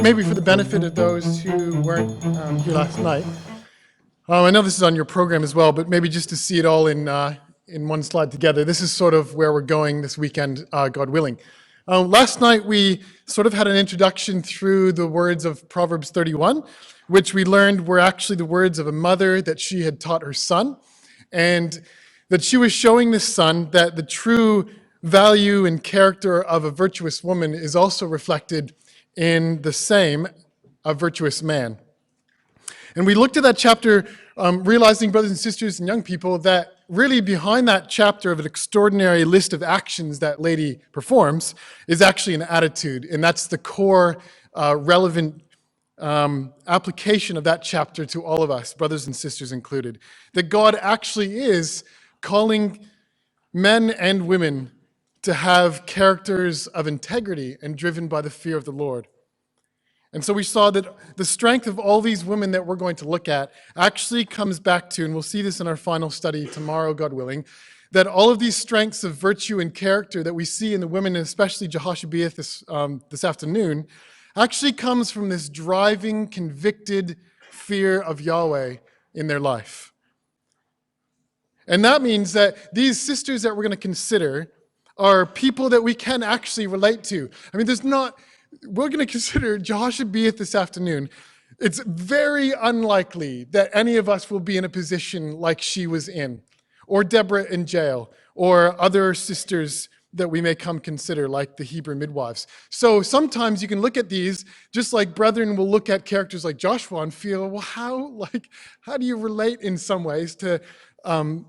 maybe for the benefit of those who weren't here last night, I know this is on your program as well, but maybe just to see it all in one slide together. This is sort of where we're going this weekend, God willing. Last night we sort of had an introduction through the words of Proverbs 31, which we learned were actually the words of a mother that she had taught her son, and that she was showing this son that the true value and character of a virtuous woman is also reflected in the same, a virtuous man. And we looked at that chapter, realizing, brothers and sisters and young people, that really behind that chapter of an extraordinary list of actions that lady performs is actually an attitude. And that's the core relevant application of that chapter to all of us, brothers and sisters included. That God actually is calling men and women to have characters of integrity and driven by the fear of the Lord. And so we saw that the strength of all these women that we're going to look at actually comes back to, and we'll see this in our final study tomorrow, God willing, that all of these strengths of virtue and character that we see in the women, and especially Jehoshabeath this afternoon, actually comes from this driving, convicted fear of Yahweh in their life. And that means that these sisters that we're going to consider are people that we can actually relate to. I mean, we're going to consider Jehoshabeath this afternoon. It's very unlikely that any of us will be in a position like she was in, or Deborah in jail, or other sisters that we may come consider, like the Hebrew midwives. So sometimes you can look at these, just like brethren will look at characters like Joshua and feel, well, how do you relate in some ways to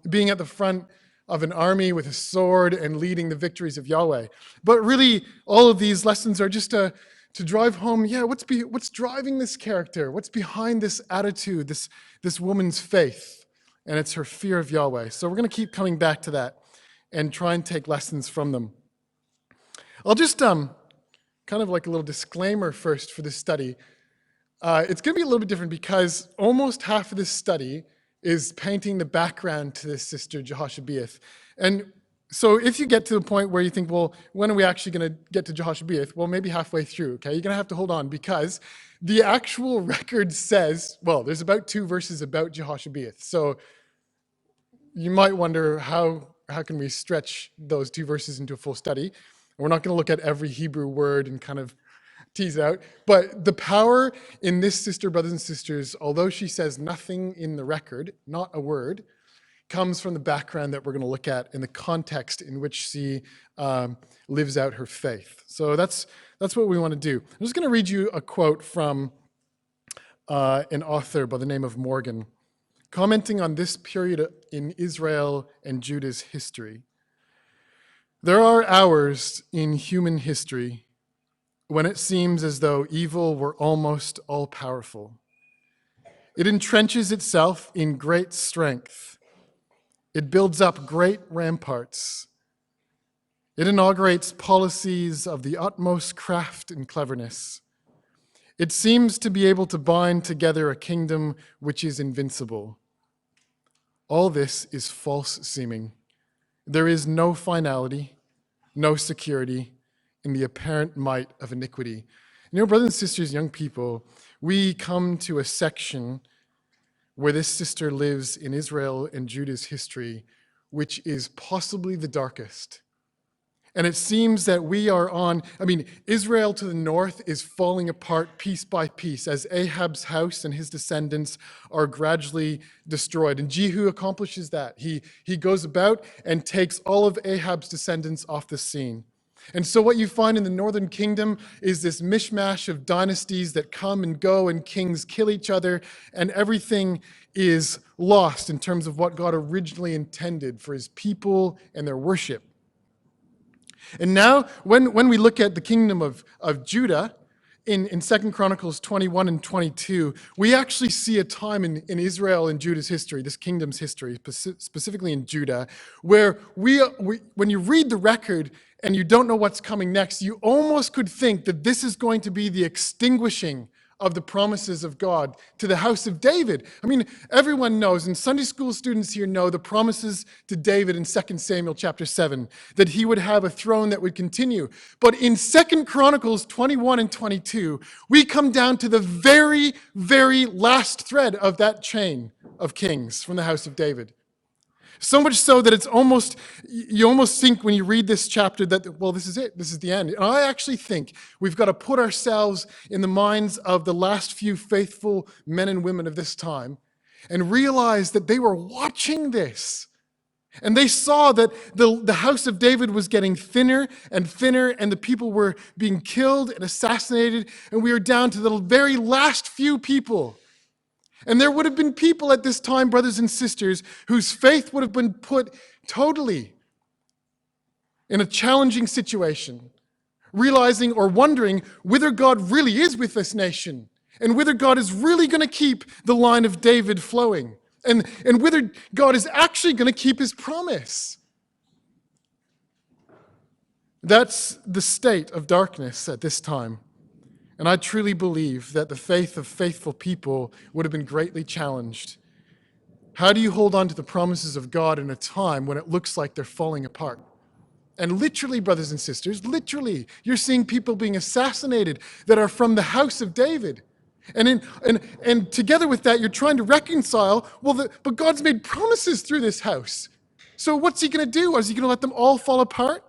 being at the front of an army with a sword and leading the victories of Yahweh? But really, all of these lessons are just to drive home, what's driving this character? What's behind this attitude, this woman's faith? And it's her fear of Yahweh. So we're going to keep coming back to that and try and take lessons from them. I'll just kind of like a little disclaimer first for this study. It's going to be a little bit different because almost half of this study is painting the background to this sister, Jehoshabeath. And so if you get to the point where you think, well, when are we actually going to get to Jehoshabeath? Well, maybe halfway through, okay? You're going to have to hold on because the actual record says, well, there's about 2 verses about Jehoshabeath. So you might wonder how can we stretch those 2 verses into a full study? We're not going to look at every Hebrew word and kind of tease out. But the power in this sister, brothers and sisters, although she says nothing in the record, not a word, comes from the background that we're going to look at in the context in which she lives out her faith. So that's what we want to do. I'm just going to read you a quote from an author by the name of Morgan, commenting on this period in Israel and Judah's history. There are hours in human history when it seems as though evil were almost all-powerful. It entrenches itself in great strength. It builds up great ramparts. It inaugurates policies of the utmost craft and cleverness. It seems to be able to bind together a kingdom which is invincible. All this is false seeming. There is no finality, no security, in the apparent might of iniquity. You know, brothers and sisters, young people, we come to a section where this sister lives in Israel and Judah's history, which is possibly the darkest. And it seems that we are Israel to the north is falling apart piece by piece as Ahab's house and his descendants are gradually destroyed. And Jehu accomplishes that. He goes about and takes all of Ahab's descendants off the scene. And so what you find in the northern kingdom is this mishmash of dynasties that come and go and kings kill each other, and everything is lost in terms of what God originally intended for his people and their worship. And now, when we look at the kingdom of Judah, in 2 Chronicles 21 and 22, we actually see a time in Israel and Judah's history, this kingdom's history, specifically in Judah, where when you read the record and you don't know what's coming next, you almost could think that this is going to be the extinguishing of the promises of God to the house of David. I mean, everyone knows, and Sunday school students here know the promises to David in 2 Samuel chapter 7, that he would have a throne that would continue. But in 2 Chronicles 21 and 22, we come down to the very, very last thread of that chain of kings from the house of David. So much so that you almost think when you read this chapter that, well, this is it. This is the end. And I actually think we've got to put ourselves in the minds of the last few faithful men and women of this time and realize that they were watching this. And they saw that the house of David was getting thinner and thinner, and the people were being killed and assassinated, and we are down to the very last few people. And there would have been people at this time, brothers and sisters, whose faith would have been put totally in a challenging situation, realizing or wondering whether God really is with this nation and whether God is really going to keep the line of David flowing and whether God is actually going to keep his promise. That's the state of darkness at this time. And I truly believe that the faith of faithful people would have been greatly challenged. How do you hold on to the promises of God in a time when it looks like they're falling apart? And literally, brothers and sisters, literally, you're seeing people being assassinated that are from the house of David. And together with that, you're trying to reconcile, but God's made promises through this house. So what's he going to do? Is he going to let them all fall apart?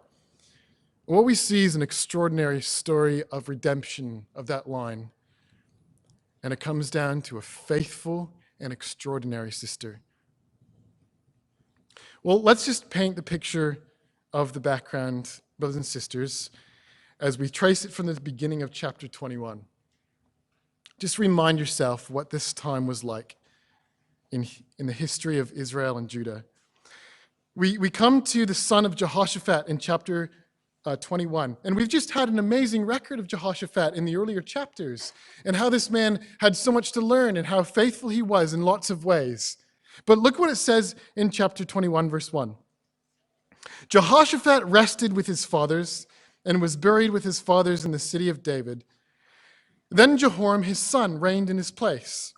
What we see is an extraordinary story of redemption of that line. And it comes down to a faithful and extraordinary sister. Well, let's just paint the picture of the background, brothers and sisters, as we trace it from the beginning of chapter 21. Just remind yourself what this time was like in the history of Israel and Judah. We come to the son of Jehoshaphat in chapter 21. And we've just had an amazing record of Jehoshaphat in the earlier chapters and how this man had so much to learn and how faithful he was in lots of ways. But look what it says in chapter 21, verse 1. Jehoshaphat rested with his fathers and was buried with his fathers in the city of David. Then Jehoram, his son, reigned in his place.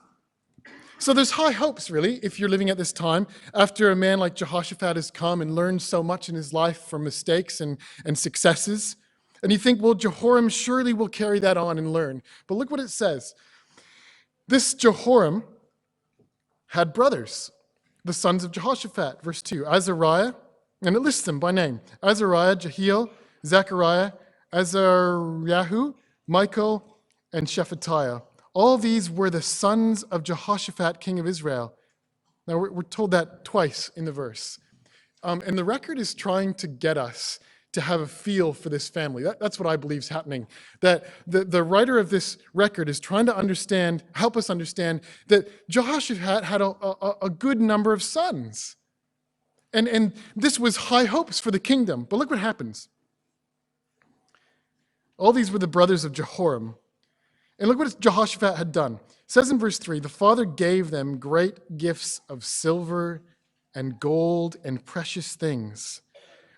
So there's high hopes, really, if you're living at this time, after a man like Jehoshaphat has come and learned so much in his life from mistakes and successes. And you think, well, Jehoram surely will carry that on and learn. But look what it says. This Jehoram had brothers, the sons of Jehoshaphat. Verse 2, Azariah, and it lists them by name. Azariah, Jehiel, Zechariah, Azariahu, Michael, and Shephatiah. All these were the sons of Jehoshaphat, king of Israel. Now, we're told that twice in the verse. And the record is trying to get us to have a feel for this family. That's what I believe is happening. That the writer of this record is trying to help us understand that Jehoshaphat had a good number of sons. And this was high hopes for the kingdom. But look what happens. All these were the brothers of Jehoram. And look what Jehoshaphat had done. It says in verse 3, the father gave them great gifts of silver and gold and precious things,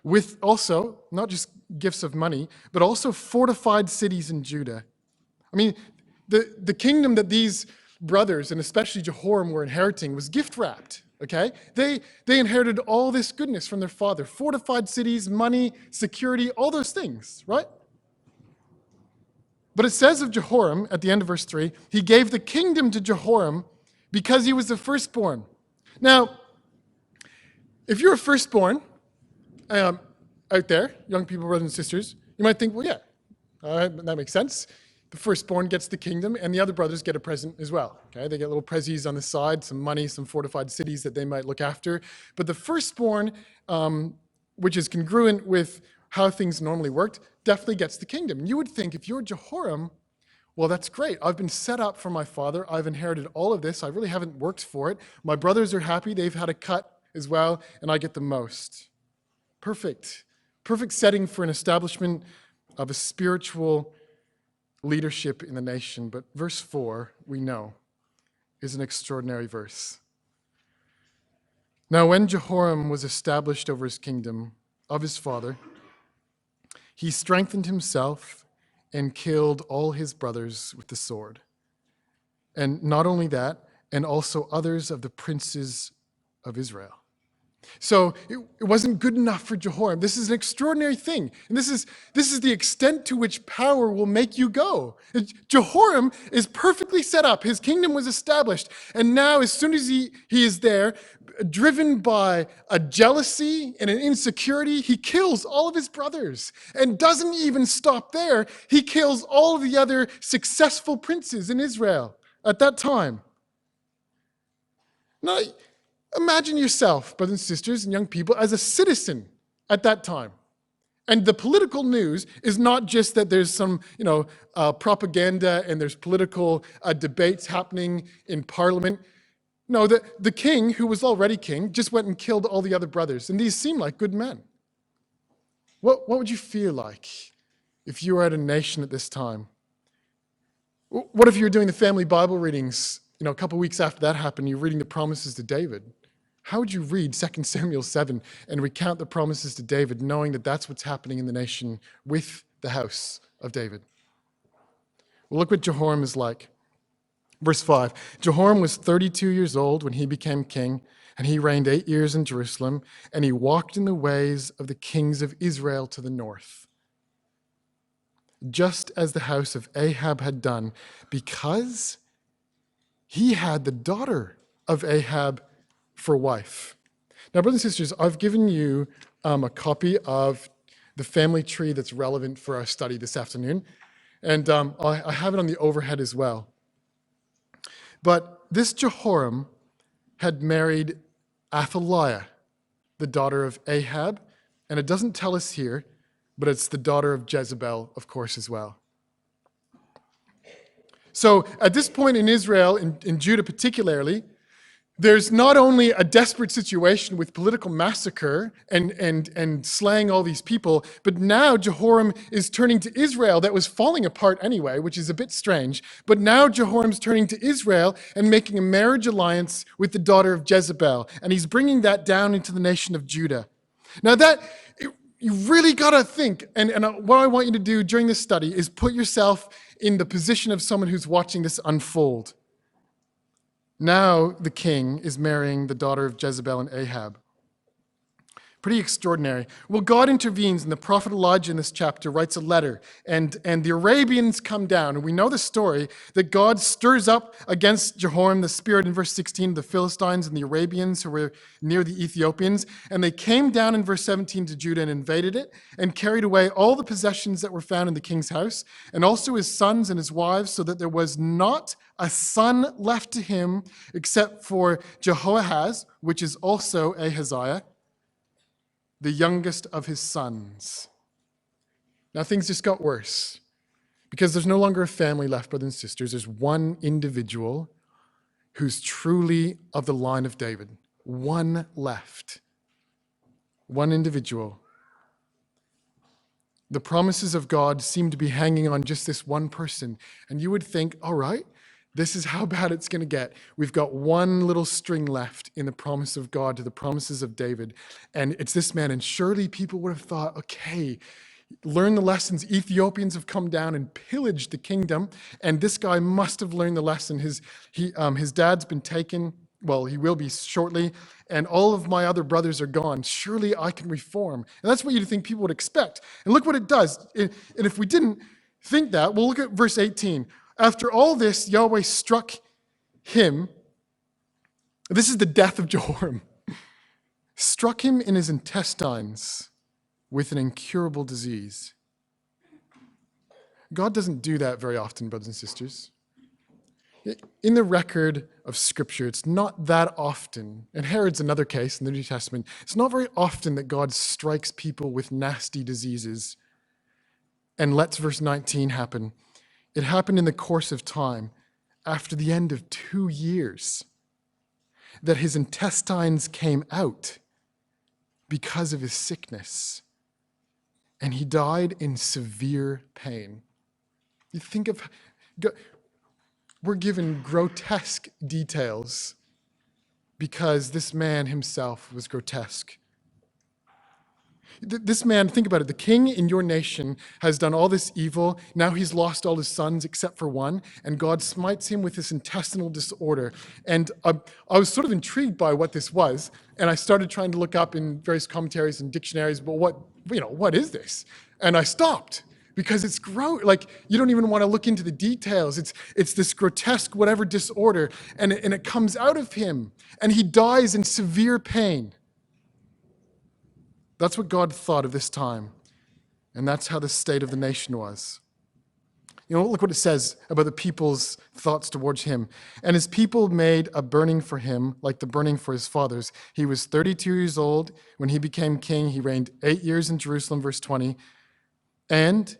with also, not just gifts of money, but also fortified cities in Judah. I mean, the kingdom that these brothers, and especially Jehoram, were inheriting was gift-wrapped, okay? They inherited all this goodness from their father. Fortified cities, money, security, all those things, right? But it says of Jehoram, at the end of verse 3, he gave the kingdom to Jehoram because he was the firstborn. Now, if you're a firstborn out there, young people, brothers and sisters, you might think, well, yeah, that makes sense. The firstborn gets the kingdom, and the other brothers get a present as well. Okay, they get little prezzies on the side, some money, some fortified cities that they might look after. But the firstborn, which is congruent with how things normally worked, definitely gets the kingdom. You would think if you're Jehoram, well, that's great. I've been set up for my father. I've inherited all of this. I really haven't worked for it. My brothers are happy. They've had a cut as well, and I get the most. Perfect. Perfect setting for an establishment of a spiritual leadership in the nation. But verse 4, we know, is an extraordinary verse. Now, when Jehoram was established over his kingdom of his father, he strengthened himself and killed all his brothers with the sword. And not only that, and also others of the princes of Israel. So it wasn't good enough for Jehoram. This is an extraordinary thing. And this is the extent to which power will make you go. Jehoram is perfectly set up. His kingdom was established. And now, as soon as he is there, driven by a jealousy and an insecurity, he kills all of his brothers and doesn't even stop there. He kills all of the other successful princes in Israel at that time. Now, imagine yourself, brothers and sisters and young people, as a citizen at that time. And the political news is not just that there's some, propaganda and there's political debates happening in Parliament. No, the king, who was already king, just went and killed all the other brothers. And these seem like good men. What would you feel like if you were at a nation at this time? What if you were doing the family Bible readings, a couple of weeks after that happened, you're reading the promises to David? How would you read 2 Samuel 7 and recount the promises to David, knowing that that's what's happening in the nation with the house of David? Well, look what Jehoram is like. Verse 5, Jehoram was 32 years old when he became king, and he reigned 8 years in Jerusalem, and he walked in the ways of the kings of Israel to the north, just as the house of Ahab had done, because he had the daughter of Ahab for wife. Now, brothers and sisters, I've given you a copy of the family tree that's relevant for our study this afternoon, and I have it on the overhead as well. But this Jehoram had married Athaliah, the daughter of Ahab, and it doesn't tell us here, but it's the daughter of Jezebel, of course, as well. So at this point in Israel, in Judah particularly, there's not only a desperate situation with political massacre and slaying all these people, but now Jehoram is turning to Israel that was falling apart anyway, which is a bit strange. But now Jehoram's turning to Israel and making a marriage alliance with the daughter of Jezebel. And he's bringing that down into the nation of Judah. Now you really got to think, and what I want you to do during this study is put yourself in the position of someone who's watching this unfold. Now the king is marrying the daughter of Jezebel and Ahab. Pretty extraordinary. Well, God intervenes, and the prophet Elijah in this chapter writes a letter, and the Arabians come down. And we know the story that God stirs up against Jehoram the spirit in verse 16, the Philistines and the Arabians who were near the Ethiopians. And they came down in verse 17 to Judah and invaded it and carried away all the possessions that were found in the king's house, and also his sons and his wives, so that there was not a son left to him except for Jehoahaz, which is also Ahaziah, the youngest of his sons. Now things just got worse because there's no longer a family left, brothers and sisters. There's one individual who's truly of the line of David. One left. One individual. The promises of God seem to be hanging on just this one person. And you would think, all right, this is how bad it's going to get. We've got one little string left in the promise of God to the promises of David. And it's this man. And surely people would have thought, okay, learn the lessons. Ethiopians have come down and pillaged the kingdom. And this guy must have learned the lesson. His dad's been taken. Well, he will be shortly. And all of my other brothers are gone. Surely I can reform. And that's what you'd think people would expect. And look what it does. And if we didn't think that, well, look at verse 18. After all this, Yahweh struck him. This is the death of Jehoram. Struck him in his intestines with an incurable disease. God doesn't do that very often, brothers and sisters. In the record of Scripture, it's not that often, and Herod's another case in the New Testament, it's not very often that God strikes people with nasty diseases and lets verse 19 happen. It happened in the course of time, after the end of 2 years, that his intestines came out because of his sickness, and he died in severe pain. You think of, we're given grotesque details because this man himself was grotesque. This man, think about it, the king in your nation has done all this evil. Now he's lost all his sons except for one, and God smites him with this intestinal disorder. And I was sort of intrigued by what this was, and I started trying to look up in various commentaries and dictionaries, but what is this? And I stopped, because it's gross. Like, you don't even want to look into the details. It's this grotesque whatever disorder, and it comes out of him, and he dies in severe pain. That's what God thought of this time. And that's how the state of the nation was. Look what it says about the people's thoughts towards him. And his people made a burning for him, like the burning for his fathers. He was 32 years old when he became king. He reigned 8 years in Jerusalem, verse 20. And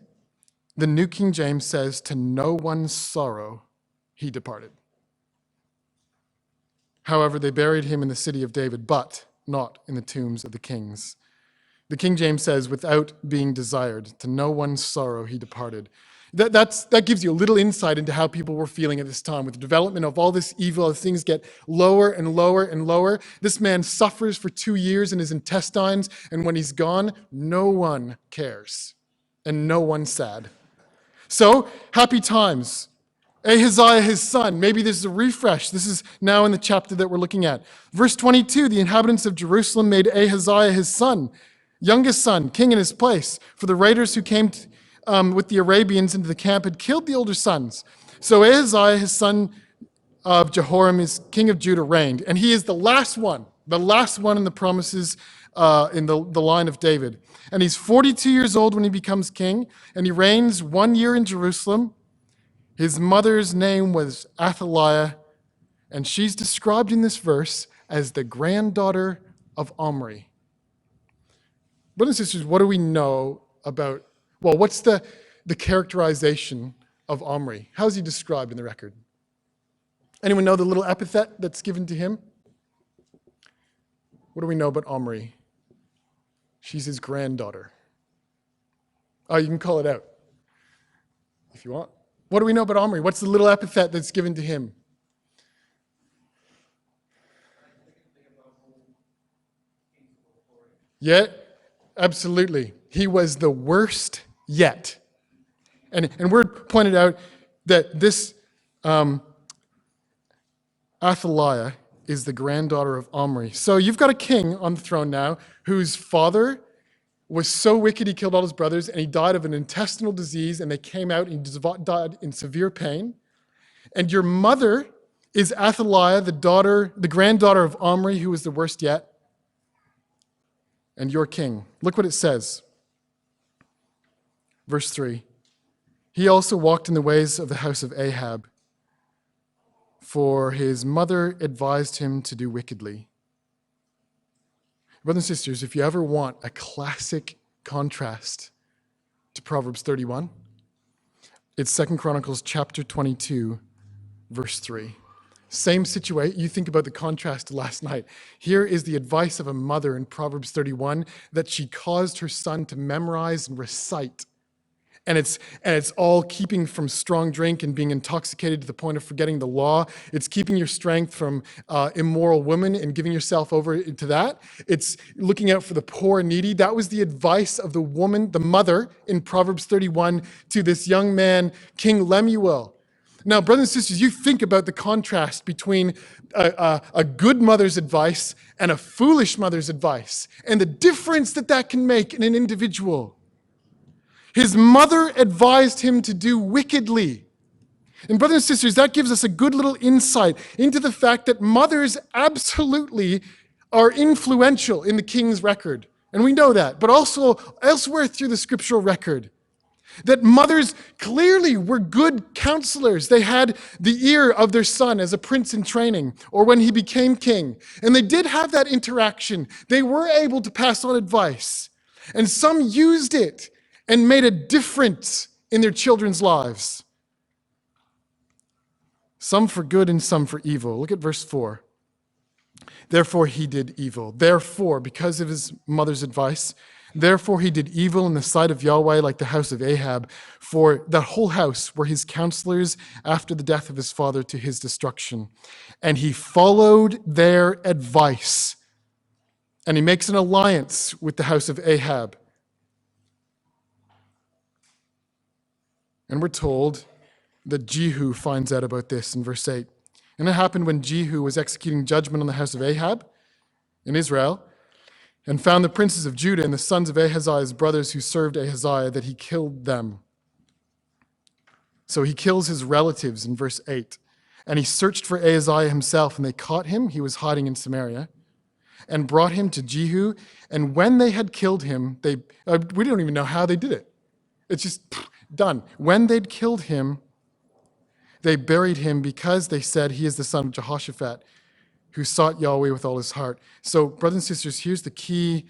the New King James says, to no one's sorrow, he departed. However, they buried him in the city of David, but not in the tombs of the kings. The King James says, without being desired, to no one's sorrow he departed. That gives you a little insight into how people were feeling at this time. With the development of all this evil, as things get lower and lower and lower, this man suffers for 2 years in his intestines, and when he's gone, no one cares, and no one's sad. So, happy times. Ahaziah, his son. Maybe this is a refresh. This is now in the chapter that we're looking at. Verse 22, the inhabitants of Jerusalem made Ahaziah his son, youngest son, king in his place. For the raiders who came with the Arabians into the camp had killed the older sons. So Ahaziah, his son of Jehoram, is king of Judah, reigned. And he is the last one in the promises in the line of David. And he's 42 years old when he becomes king, and he reigns 1 year in Jerusalem. His mother's name was Athaliah, and she's described in this verse as the granddaughter of Omri. Brothers and sisters, what do we know about, what's the characterization of Omri? How is he described in the record? Anyone know the little epithet that's given to him? What do we know about Omri? She's his granddaughter. Oh, you can call it out if you want. What do we know about Omri? What's the little epithet that's given to him? Yeah, absolutely. He was the worst yet. And we're pointed out that this Athaliah is the granddaughter of Omri. So you've got a king on the throne now whose father was so wicked he killed all his brothers, and he died of an intestinal disease, and they came out and he died in severe pain. And your mother is Athaliah, the granddaughter of Omri, who was the worst yet. And your king. Look what it says. Verse 3. He also walked in the ways of the house of Ahab, for his mother advised him to do wickedly. Brothers and sisters, if you ever want a classic contrast to Proverbs 31, it's 2 Chronicles chapter 22, verse 3. Same situation. You think about the contrast to last night. Here is the advice of a mother in Proverbs 31 that she caused her son to memorize and recite. And it's all keeping from strong drink and being intoxicated to the point of forgetting the law. It's keeping your strength from immoral women and giving yourself over to that. It's looking out for the poor and needy. That was the advice of the woman, the mother, in Proverbs 31 to this young man, King Lemuel. Now, brothers and sisters, you think about the contrast between a good mother's advice and a foolish mother's advice, and the difference that can make in an individual. His mother advised him to do wickedly. And brothers and sisters, that gives us a good little insight into the fact that mothers absolutely are influential in the king's record. And we know that, but also elsewhere through the scriptural record. That mothers clearly were good counselors. They had the ear of their son as a prince in training, or when he became king. And they did have that interaction. They were able to pass on advice. And some used it and made a difference in their children's lives. Some for good and some for evil. Look at verse 4. Therefore he did evil. Therefore, because of his mother's advice, therefore he did evil in the sight of Yahweh like the house of Ahab, for the whole house were his counselors after the death of his father to his destruction. And he followed their advice And he makes an alliance with the house of Ahab. And we're told that Jehu finds out about this in verse 8. And it happened when Jehu was executing judgment on the house of Ahab in Israel, and found the princes of Judah and the sons of Ahaziah's brothers who served Ahaziah, that he killed them. So he kills his relatives in verse 8. And he searched for Ahaziah himself, and they caught him. He was hiding in Samaria, and brought him to Jehu. And when they had killed him, we don't even know how they did it. It's just done. When they'd killed him, they buried him, because they said he is the son of Jehoshabeath, who sought Yahweh with all his heart. So, brothers and sisters, here's the key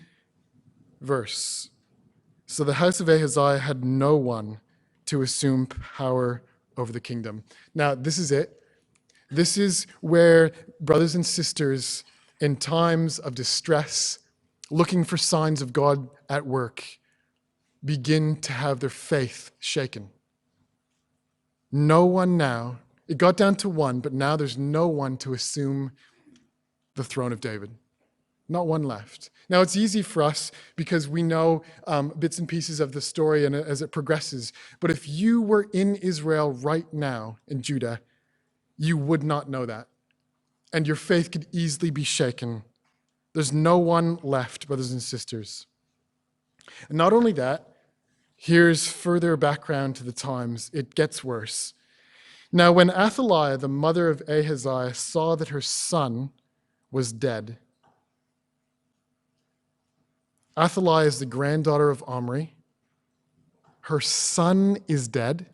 verse. So the house of Ahaziah had no one to assume power over the kingdom. Now, this is it. This is where brothers and sisters, in times of distress, looking for signs of God at work, begin to have their faith shaken. No one now, it got down to one, but now there's no one to assume the throne of David. Not one left. Now, it's easy for us because we know bits and pieces of the story and as it progresses. But if you were in Israel right now, in Judah, you would not know that. And your faith could easily be shaken. There's no one left, brothers and sisters. And not only that, here's further background to the times. It gets worse. Now, when Athaliah, the mother of Ahaziah, saw that her son was dead. Athaliah is the granddaughter of Omri. Her son is dead.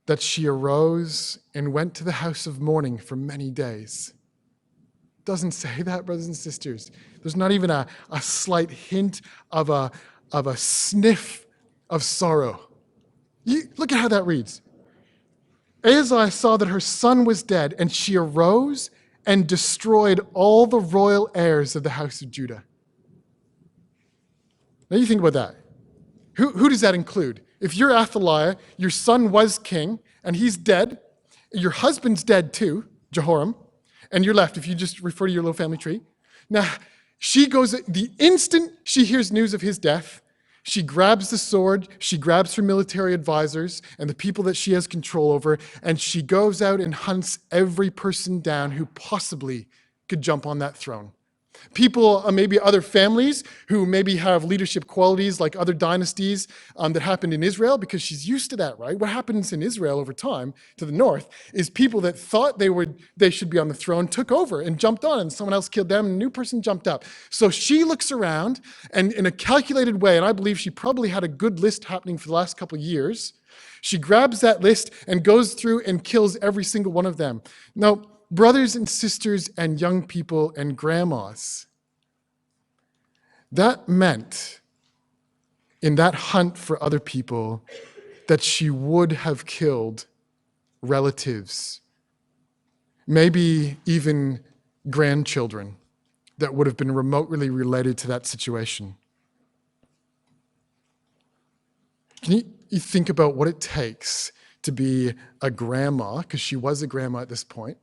That she arose and went to the house of mourning for many days. Doesn't say that, brothers and sisters. There's not even a slight hint of a sniff of sorrow. Look at how that reads. Ahaziah saw that her son was dead, and she arose and destroyed all the royal heirs of the house of Judah. Now you think about that. Who does that include? If you're Athaliah, your son was king, and he's dead. Your husband's dead too, Jehoram, and you're left, if you just refer to your little family tree. Now, she goes, the instant she hears news of his death, she grabs the sword, she grabs her military advisors and the people that she has control over, and she goes out and hunts every person down who possibly could jump on that throne. People, maybe other families who maybe have leadership qualities like other dynasties that happened in Israel, because she's used to that, right? What happens in Israel over time to the north is people that thought they should be on the throne took over and jumped on, and someone else killed them and a new person jumped up. So she looks around, and in a calculated way, and I believe she probably had a good list happening for the last couple of years, she grabs that list and goes through and kills every single one of them. Now, brothers and sisters and young people and grandmas, that meant in that hunt for other people that she would have killed relatives, maybe even grandchildren that would have been remotely related to that situation. Can you think about what it takes to be a grandma, because she was a grandma at this point.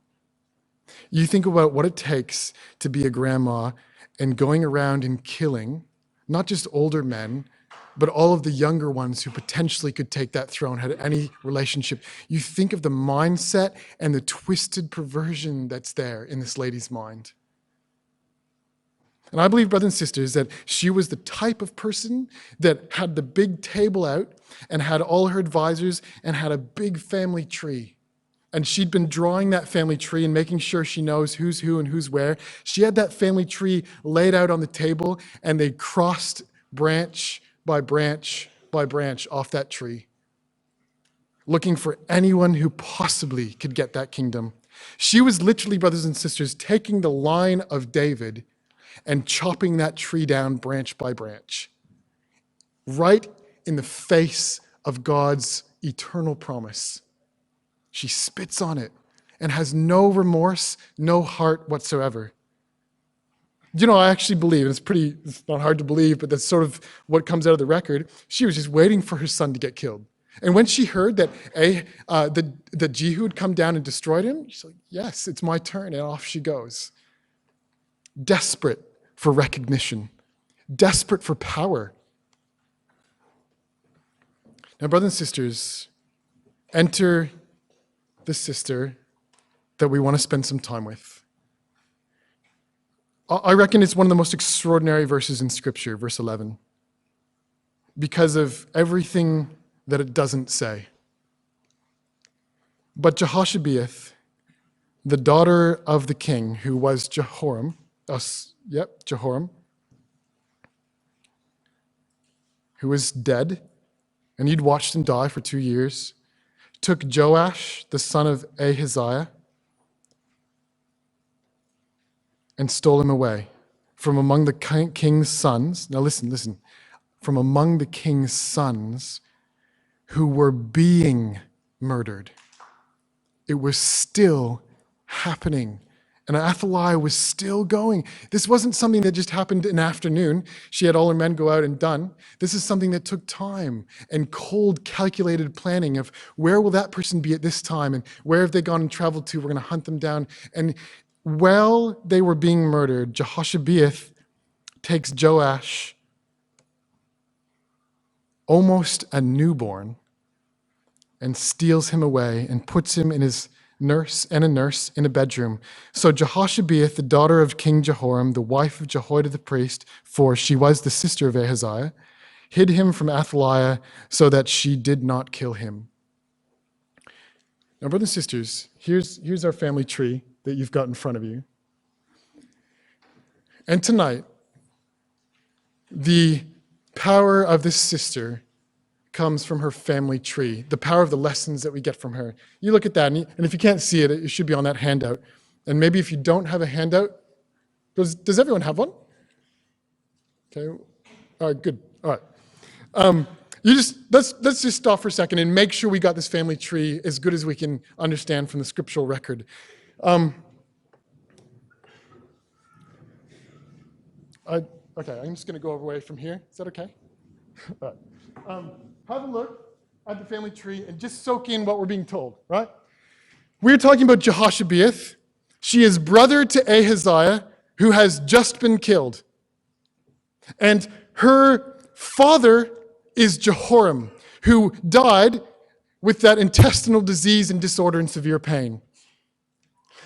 You think about what it takes to be a grandma and going around and killing not just older men, but all of the younger ones who potentially could take that throne, had any relationship. You think of the mindset and the twisted perversion that's there in this lady's mind. And I believe, brothers and sisters, that she was the type of person that had the big table out and had all her advisors and had a big family tree. And she'd been drawing that family tree and making sure she knows who's who and who's where. She had that family tree laid out on the table, and they crossed branch by branch by branch off that tree, looking for anyone who possibly could get that kingdom. She was literally, brothers and sisters, taking the line of David and chopping that tree down branch by branch, right in the face of God's eternal promise. She spits on it and has no remorse, no heart whatsoever. You know, I actually believe, and it's not hard to believe, but that's sort of what comes out of the record. She was just waiting for her son to get killed. And when she heard that that Jehu had come down and destroyed him, she's like, yes, it's my turn, and off she goes. desperate for recognition, desperate for power. Now, brothers and sisters, enter the sister that we want to spend some time with. I reckon it's one of the most extraordinary verses in Scripture, verse 11, because of everything that it doesn't say. But Jehoshabeath, the daughter of the king, who was Jehoram, who was dead, and he'd watched him die for 2 years, took Joash, the son of Ahaziah, and stole him away from among the king's sons. Now listen. From among the king's sons who were being murdered. It was still happening. And Athaliah was still going. This wasn't something that just happened in an afternoon. She had all her men go out and done. This is something that took time and cold, calculated planning of where will that person be at this time and where have they gone and traveled to? We're going to hunt them down. And while they were being murdered, Jehoshabeath takes Joash, almost a newborn, and steals him away and puts him in his nurse in a bedroom. So Jehoshabeath, the daughter of King Jehoram, the wife of Jehoiada the priest, for she was the sister of Ahaziah, hid him from Athaliah so that she did not kill him. Now, brothers and sisters, here's our family tree that you've got in front of you. And tonight, the power of this sister comes from her family tree, the power of the lessons that we get from her. You look at that, and if you can't see it, it should be on that handout. And maybe if you don't have a handout, does everyone have one? Okay, all right, good, all right. Let's just stop for a second and make sure we got this family tree as good as we can understand from the scriptural record. Okay, I'm just going to go away from here. Is that okay? All right. Have a look at the family tree and just soak in what we're being told, right? We're talking about Jehoshabeath. She is brother to Ahaziah, who has just been killed. And her father is Jehoram, who died with that intestinal disease and disorder and severe pain.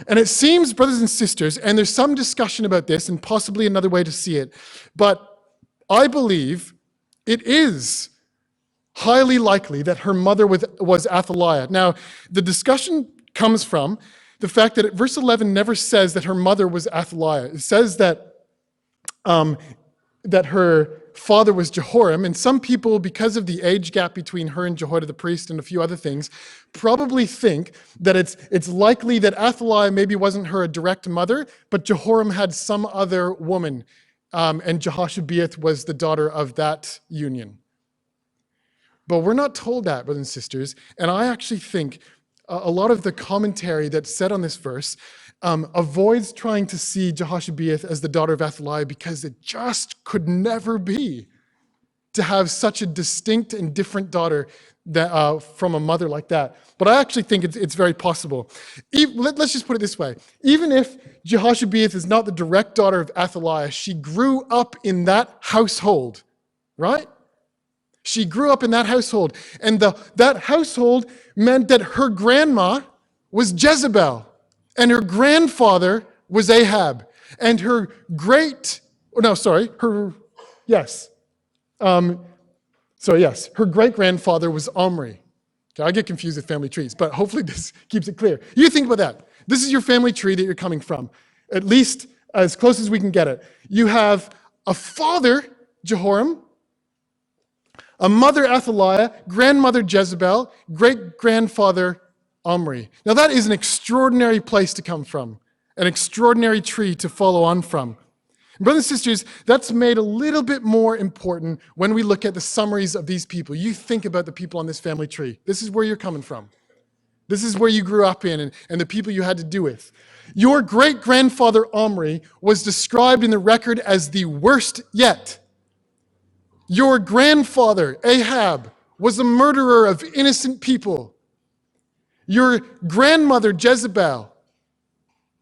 And it seems, brothers and sisters, and there's some discussion about this and possibly another way to see it, but I believe it is highly likely that her mother was Athaliah. Now, the discussion comes from the fact that verse 11 never says that her mother was Athaliah. It says that her father was Jehoram, and some people, because of the age gap between her and Jehoiada the priest and a few other things, probably think that it's likely that Athaliah maybe wasn't her direct mother, but Jehoram had some other woman, and Jehoshabeath was the daughter of that union. But we're not told that, brothers and sisters, and I actually think a lot of the commentary that's said on this verse avoids trying to see Jehoshabeath as the daughter of Athaliah because it just could never be to have such a distinct and different daughter that, from a mother like that. But I actually think it's very possible. Let's just put it this way. Even if Jehoshabeath is not the direct daughter of Athaliah, she grew up in that household, right? She grew up in that household. And that household meant that her grandma was Jezebel. And her grandfather was Ahab. And her her great-grandfather was Omri. Okay, I get confused with family trees, but hopefully this keeps it clear. You think about that. This is your family tree that you're coming from, at least as close as we can get it. You have a father, Jehoram, a mother, Athaliah, grandmother, Jezebel, great-grandfather, Omri. Now that is an extraordinary place to come from, an extraordinary tree to follow on from. Brothers and sisters, that's made a little bit more important when we look at the summaries of these people. You think about the people on this family tree. This is where you're coming from. This is where you grew up in and the people you had to do with. Your great-grandfather Omri was described in the record as the worst yet. Your grandfather Ahab was a murderer of innocent people. Your grandmother Jezebel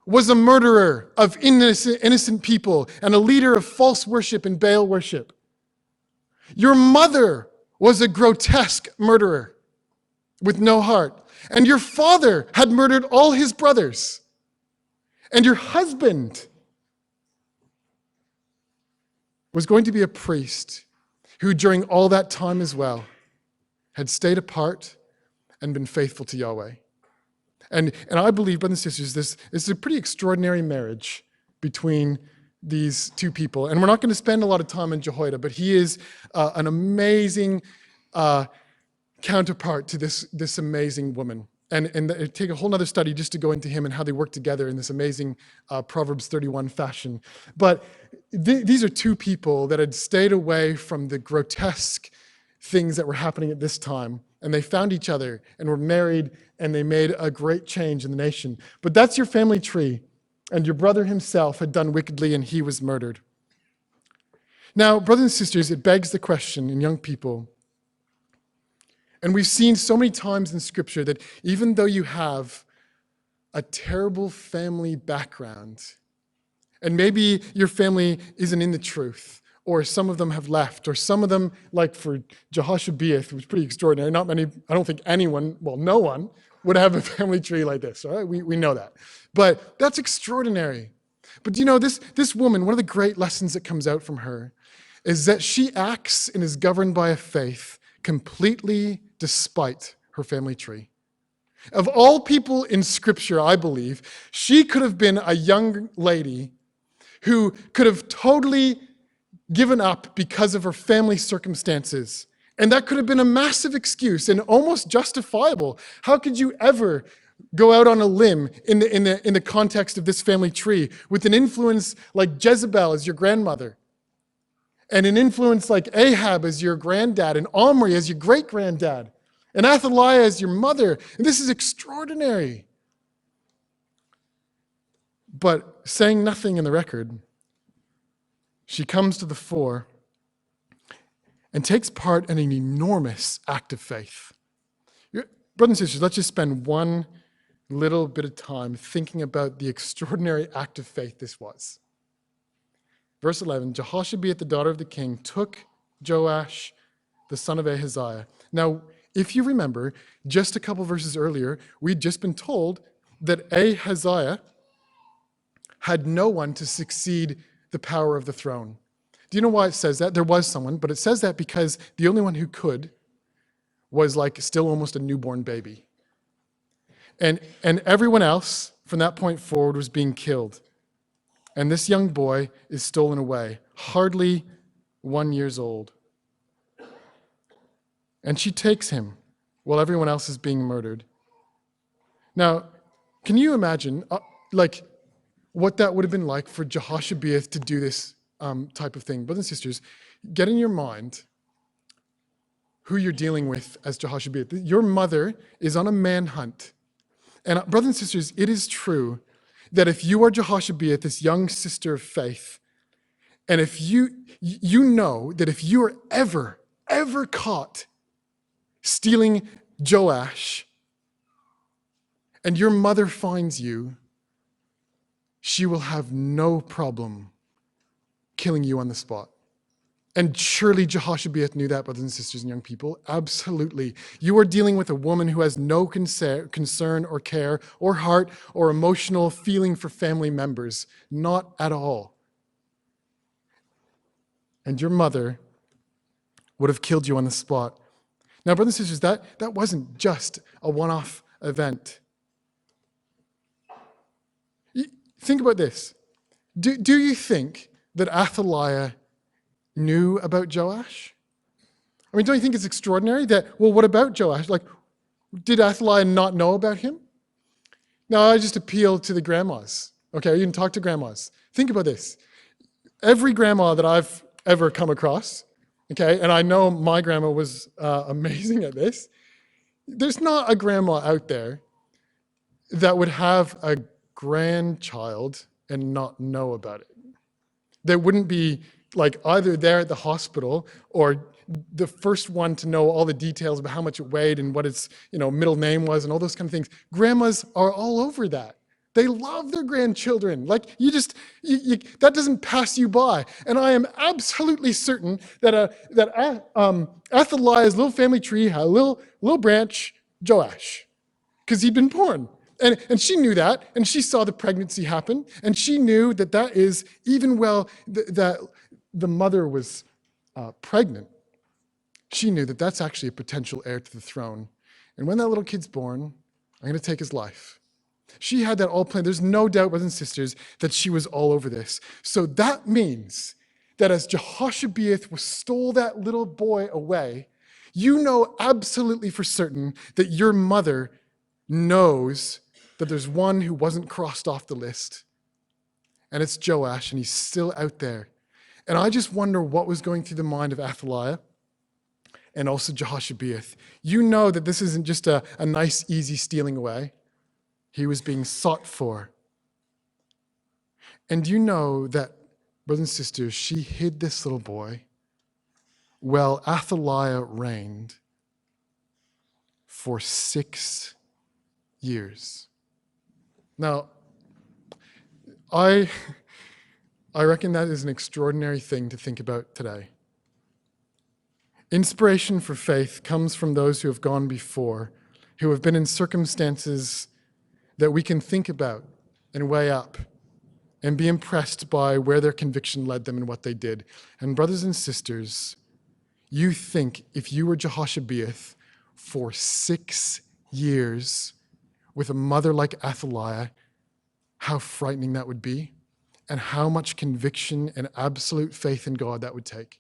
was a murderer of innocent people and a leader of false worship and Baal worship. Your mother was a grotesque murderer with no heart. And your father had murdered all his brothers. And your husband was going to be a priest who during all that time as well had stayed apart and been faithful to Yahweh. And I believe, brothers and sisters, this is a pretty extraordinary marriage between these two people. And we're not going to spend a lot of time on Jehoiada, but he is an amazing counterpart to this amazing woman. And it'd take a whole other study just to go into him and how they work together in this amazing Proverbs 31 fashion. But these are two people that had stayed away from the grotesque things that were happening at this time. And they found each other and were married, and they made a great change in the nation. But that's your family tree. And your brother himself had done wickedly, and he was murdered. Now, brothers and sisters, it begs the question in young people, and we've seen so many times in Scripture that even though you have a terrible family background, and maybe your family isn't in the truth, or some of them have left, or some of them, like for Jehoshabeath, it was pretty extraordinary. Not many, I don't think anyone, well, no one would have a family tree like this, all right? We know that. But that's extraordinary. But you know, this woman, one of the great lessons that comes out from her is that she acts and is governed by a faith completely despite her family tree. Of all people in Scripture, I believe, she could have been a young lady who could have totally given up because of her family circumstances. And that could have been a massive excuse and almost justifiable. How could you ever go out on a limb in the context of this family tree with an influence like Jezebel as your grandmother, and an influence like Ahab as your granddad, and Omri as your great-granddad, and Athaliah as your mother? And this is extraordinary. But saying nothing in the record, she comes to the fore and takes part in an enormous act of faith. Brothers and sisters, let's just spend one little bit of time thinking about the extraordinary act of faith this was. Verse 11, Jehoshabeath, the daughter of the king, took Joash, the son of Ahaziah. Now, if you remember, just a couple verses earlier, we'd just been told that Ahaziah had no one to succeed the power of the throne. Do you know why it says that? There was someone, but it says that because the only one who could was like still almost a newborn baby. And everyone else from that point forward was being killed. And this young boy is stolen away, hardly 1 year old. And she takes him while everyone else is being murdered. Now, can you imagine what that would have been like for Jehoshabeath to do this type of thing? Brothers and sisters, get in your mind who you're dealing with as Jehoshabeath. Your mother is on a manhunt. And brothers and sisters, it is true that if you are Jehoshabeath, this young sister of faith, and if you know that if you are ever caught stealing Joash, and your mother finds you, she will have no problem killing you on the spot. And surely Jehoshabeath knew that, brothers and sisters and young people. Absolutely. You are dealing with a woman who has no concern or care or heart or emotional feeling for family members. Not at all. And your mother would have killed you on the spot. Now, brothers and sisters, that wasn't just a one-off event. Think about this. Do you think that Athaliah knew about Joash? I mean, don't you think it's extraordinary that, well, what about Joash? Like, did Athaliah not know about him? Now, I just appeal to the grandmas. Okay, you can talk to grandmas. Think about this. Every grandma that I've ever come across, okay, and I know my grandma was amazing at this, there's not a grandma out there that would have a grandchild and not know about it. They wouldn't be like either there at the hospital or the first one to know all the details about how much it weighed and what its middle name was and all those kind of things. Grandmas are all over that. They love their grandchildren. Like that doesn't pass you by. And I am absolutely certain that Athaliah's little family tree had a little branch, Joash, because he'd been born. And she knew that, and she saw the pregnancy happen, and she knew that is, even that the mother was pregnant, she knew that that's actually a potential heir to the throne. And when that little kid's born, I'm going to take his life. She had that all planned. There's no doubt, brothers and sisters, that she was all over this. So that means that as Jehoshabeath stole that little boy away, you know absolutely for certain that your mother knows that there's one who wasn't crossed off the list, and it's Joash, and he's still out there. And I just wonder what was going through the mind of Athaliah and also Jehoshabeath. You know that this isn't just a nice, easy stealing away. He was being sought for. And you know that, brothers and sisters, she hid this little boy while Athaliah reigned for 6 years. Now, I reckon that is an extraordinary thing to think about today. Inspiration for faith comes from those who have gone before, who have been in circumstances that we can think about and weigh up and be impressed by where their conviction led them and what they did. And brothers and sisters, you think if you were Jehoshabeath for 6 years with a mother like Athaliah, how frightening that would be, and how much conviction and absolute faith in God that would take.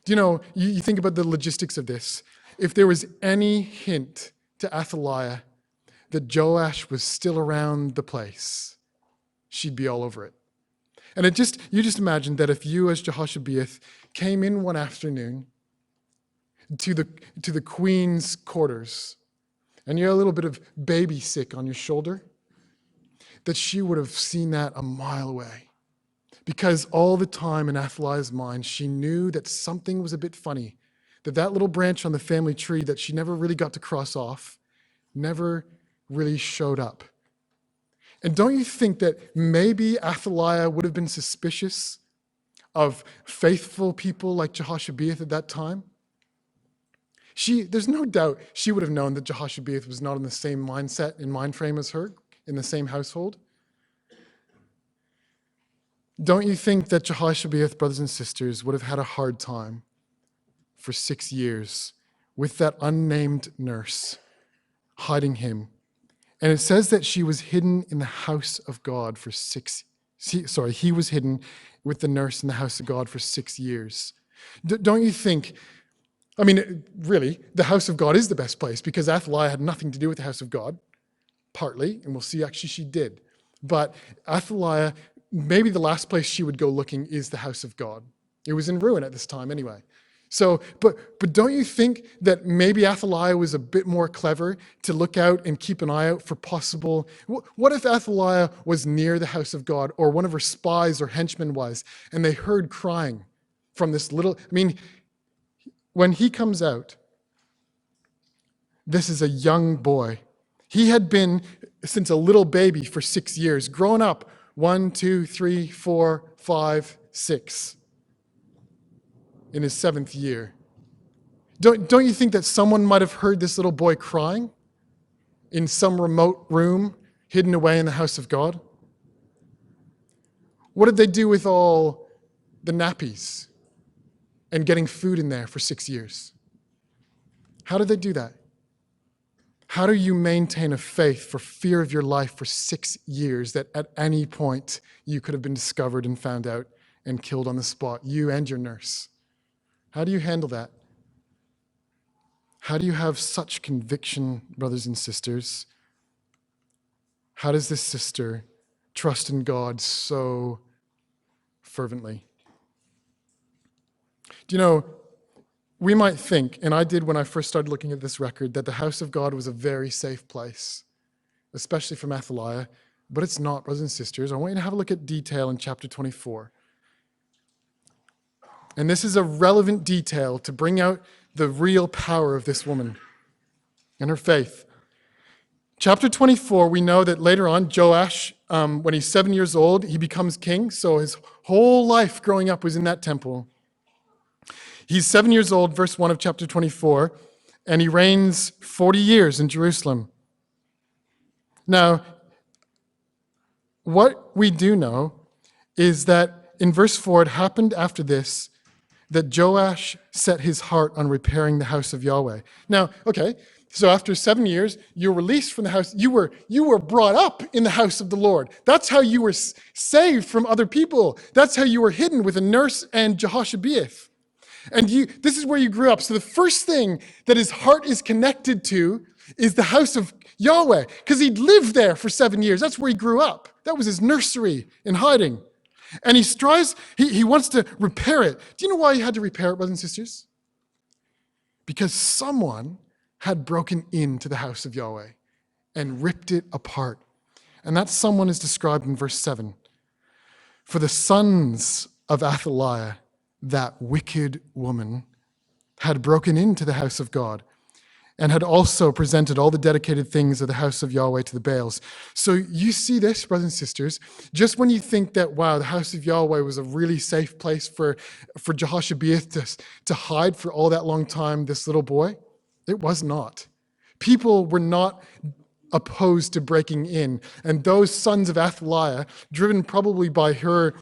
Do you know, you think about the logistics of this. If there was any hint to Athaliah that Joash was still around the place, she'd be all over it. And you just imagine that if you as Jehoshabeath came in one afternoon to the queen's quarters and you had a little bit of baby sick on your shoulder, that she would have seen that a mile away. Because all the time in Athaliah's mind, she knew that something was a bit funny, that little branch on the family tree that she never really got to cross off never really showed up. And don't you think that maybe Athaliah would have been suspicious of faithful people like Jehoshabeath at that time? There's no doubt she would have known that Jehoshabeath was not in the same mindset and mind frame as her, in the same household. Don't you think that Jehoshabeath, brothers and sisters, would have had a hard time for 6 years with that unnamed nurse hiding him? And it says that she was hidden in the house of God for he was hidden with the nurse in the house of God for 6 years. Don't you think, really, the house of God is the best place because Athaliah had nothing to do with the house of God, partly, and we'll see actually she did. But Athaliah, maybe the last place she would go looking is the house of God. It was in ruin at this time anyway. So, but don't you think that maybe Athaliah was a bit more clever to look out and keep an eye out for possible... What if Athaliah was near the house of God, or one of her spies or henchmen was, and they heard crying from this little... when he comes out, this is a young boy. He had been, since a little baby, for 6 years, grown up 1, 2, 3, 4, 5, 6. In his 7th year. Don't you think that someone might have heard this little boy crying in some remote room hidden away in the house of God? What did they do with all the nappies and getting food in there for 6 years? How did they do that? How do you maintain a faith for fear of your life for 6 years that at any point you could have been discovered and found out and killed on the spot, you and your nurse? How do you handle that? How do you have such conviction, brothers and sisters? How does this sister trust in God so fervently? Do you know, we might think, and I did when I first started looking at this record, that the house of God was a very safe place, especially from Athaliah, but it's not, brothers and sisters. I want you to have a look at detail in chapter 24. And this is a relevant detail to bring out the real power of this woman and her faith. Chapter 24, we know that later on, Joash, when he's 7 years old, he becomes king. So his whole life growing up was in that temple. He's 7 years old, verse 1 of chapter 24, and he reigns 40 years in Jerusalem. Now, what we do know is that in verse 4, it happened after this that Joash set his heart on repairing the house of Yahweh. Now, okay, so after 7 years, you're released from the house. You were brought up in the house of the Lord. That's how you were saved from other people. That's how you were hidden with a nurse and Jehoshabeath. And this is where you grew up. So the first thing that his heart is connected to is the house of Yahweh, because he'd lived there for 7 years. That's where he grew up. That was his nursery in hiding. And he wants to repair it. Do you know why he had to repair it, brothers and sisters? Because someone had broken into the house of Yahweh and ripped it apart. And that someone is described in verse 7. For the sons of Athaliah, that wicked woman, had broken into the house of God and had also presented all the dedicated things of the house of Yahweh to the Baals. So you see this, brothers and sisters, just when you think that, wow, the house of Yahweh was a really safe place for Jehoshabeath to hide for all that long time, this little boy, it was not. People were not opposed to breaking in. And those sons of Athaliah, driven probably by her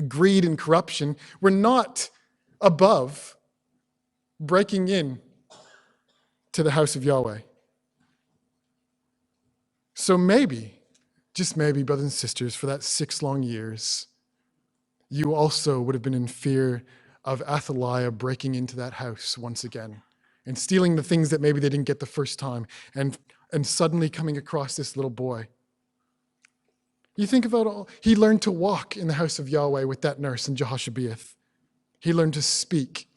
greed and corruption, were not above breaking in to the house of Yahweh. So maybe, just maybe, brothers and sisters, for that 6 long years, you also would have been in fear of Athaliah breaking into that house once again and stealing the things that maybe they didn't get the first time and suddenly coming across this little boy. You think about he learned to walk in the house of Yahweh with that nurse and Jehoshabeath. He learned to speak.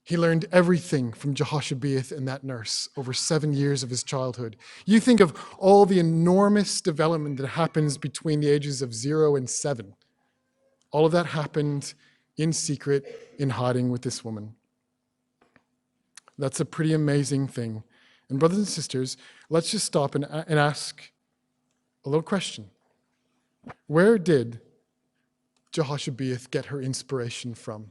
He learned everything from Jehoshabeath and that nurse over 7 years of his childhood. You think of all the enormous development that happens between the ages of 0 and 7. All of that happened in secret, in hiding with this woman. That's a pretty amazing thing. And brothers and sisters, let's just stop and ask a little question. Where did Jehoshabeath get her inspiration from?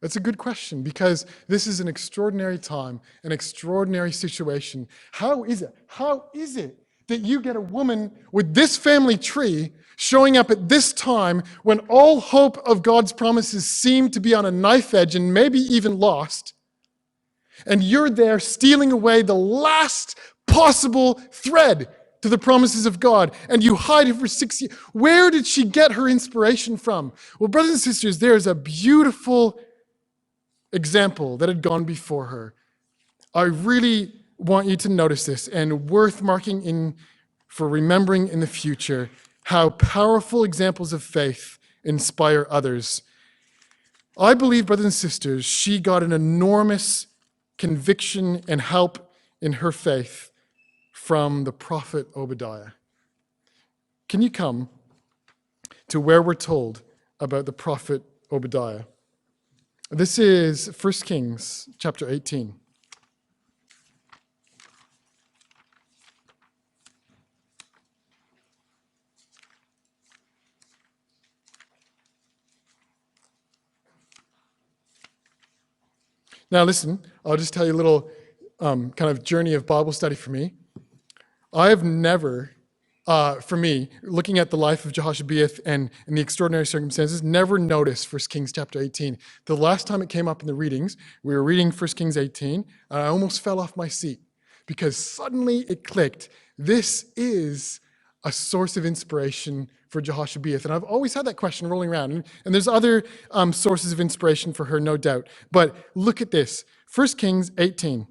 That's a good question, because this is an extraordinary time, an extraordinary situation. How is it that you get a woman with this family tree showing up at this time when all hope of God's promises seem to be on a knife edge and maybe even lost, and you're there stealing away the last possible thread to the promises of God, and you hide it for 6 years? Where did she get her inspiration from? Well, brothers and sisters, there's a beautiful example that had gone before her. I really want you to notice this, and worth marking in for remembering in the future how powerful examples of faith inspire others. I believe, brothers and sisters, she got an enormous conviction and help in her faith from the prophet Obadiah. Can you come to where we're told about the prophet Obadiah? This is 1 Kings chapter 18. Now listen, I'll just tell you a little kind of journey of Bible study for me. I have never, for me, looking at the life of Jehoshabeath and the extraordinary circumstances, never noticed 1 Kings chapter 18. The last time it came up in the readings, we were reading 1 Kings 18, and I almost fell off my seat because suddenly it clicked. This is a source of inspiration for Jehoshabeath. And I've always had that question rolling around. And there's other sources of inspiration for her, no doubt. But look at this. 1 Kings 18.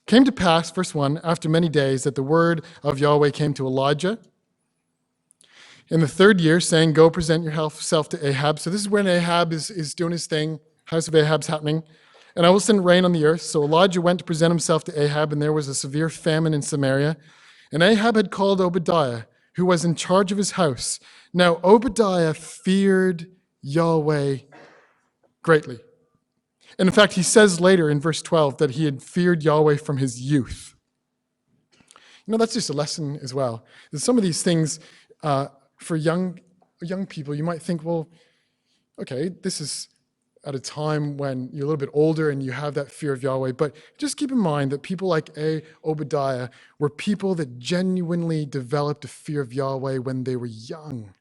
Came to pass, verse 1, after many days that the word of Yahweh came to Elijah in the 3rd year, saying, go present yourself to Ahab. So this is when Ahab is doing his thing. House of Ahab's happening. And I will send rain on the earth. So Elijah went to present himself to Ahab, and there was a severe famine in Samaria. And Ahab had called Obadiah, who was in charge of his house. Now Obadiah feared Yahweh greatly. And in fact, he says later in verse 12 that he had feared Yahweh from his youth. That's just a lesson as well. There's some of these things for young people, you might think, well, okay, this is at a time when you're a little bit older and you have that fear of Yahweh. But just keep in mind that people like Obadiah were people that genuinely developed a fear of Yahweh when they were young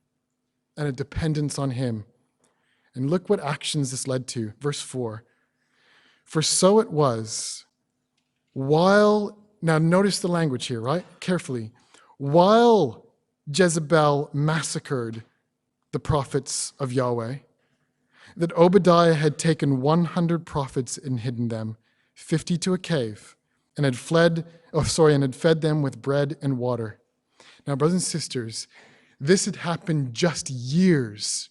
and a dependence on him. And look what actions this led to. Verse 4. For so it was, now notice the language here, right? Carefully. While Jezebel massacred the prophets of Yahweh, that Obadiah had taken 100 prophets and hidden them, 50 to a cave, and had fed them with bread and water. Now, brothers and sisters, this had happened just years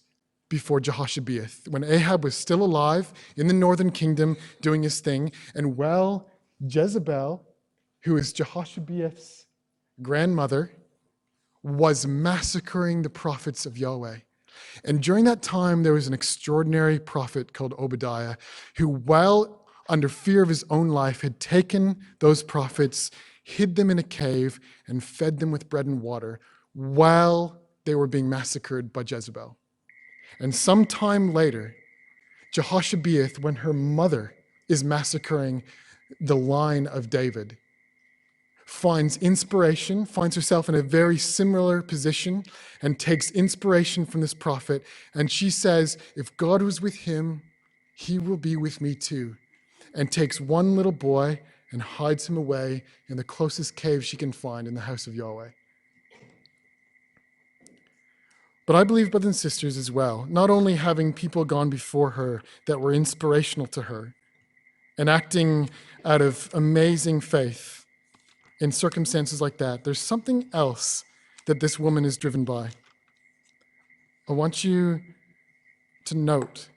before Jehoshabeath, when Ahab was still alive in the northern kingdom doing his thing, and while Jezebel, who is Jehoshabeath's grandmother, was massacring the prophets of Yahweh. And during that time, there was an extraordinary prophet called Obadiah, who, while under fear of his own life, had taken those prophets, hid them in a cave, and fed them with bread and water while they were being massacred by Jezebel. And sometime later, Jehoshabeath, when her mother is massacring the line of David, finds herself in a very similar position, and takes inspiration from this prophet. And she says, if God was with him, he will be with me too. And takes one little boy and hides him away in the closest cave she can find in the house of Yahweh. But I believe, brothers and sisters, as well, not only having people gone before her that were inspirational to her and acting out of amazing faith in circumstances like that, there's something else that this woman is driven by. I want you to note